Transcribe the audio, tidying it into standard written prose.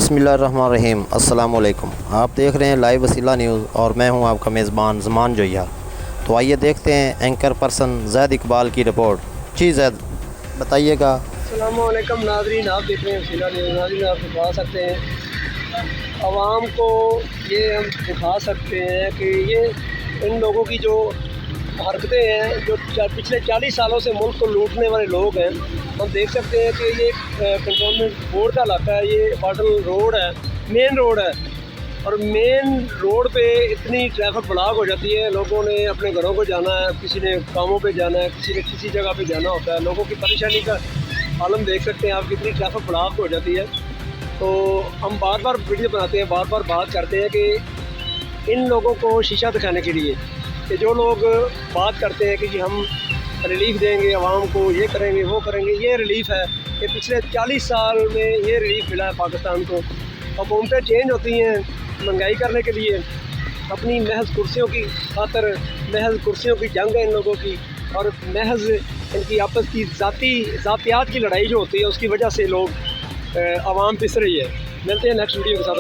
बिस्मिल्लाहिर्रहमानिर्रहीम। अस्सलाम वालेकुम। आप देख रहे हैं लाइव वसीला न्यूज़ और मैं हूं आपका मेज़बान ज़मान जोया। तो आइए देखते हैं एंकर पर्सन ज़ैद इकबाल की रिपोर्ट। जी ज़ैद बताइएगा। अस्सलाम वालेकुम नाज़रीन, आप देख रहे हैं वसीला न्यूज़। नाज़रीन, आप दिखा सकते हैं आवाम को, ये हम दिखा सकते हैं कि ये इन लोगों की जो हरकतें हैं, जो पिछले 40 सालों से मुल्क को लूटने वाले लोग हैं। हम देख सकते हैं कि ये कंटोनमेंट बोर्ड का इलाका है, ये बाटल रोड है, मेन रोड है। और मेन रोड पे इतनी ट्रैफिक ब्लॉक हो जाती है, लोगों ने अपने घरों को जाना है, किसी ने कामों पे जाना है, किसी ने किसी जगह पे जाना होता है। लोगों की परेशानी का आलम देख सकते हैं आप, कितनी ट्रैफिक ब्लॉक हो जाती है। तो हम बार बार वीडियो बनाते हैं, बार बार बात करते हैं कि इन लोगों को शीशा दिखाने के लिए कि जो लोग बात करते हैं कि जी हम रिलीफ़ देंगे आवाम को, ये करेंगे वो करेंगे, ये रिलीफ़ है कि पिछले 40 साल में ये रिलीफ़ मिला है पाकिस्तान को। हुकूमतें चेंज होती हैं महंगाई करने के लिए, अपनी महज कुर्सियों की खातर, महज कुर्सियों की जंग है इन लोगों की, और महज इनकी आपस की ज़ातियात की लड़ाई जो होती है उसकी वजह से लोग आवाम पिस रही है। मिलते हैं नेक्स्ट वीडियो के साथ।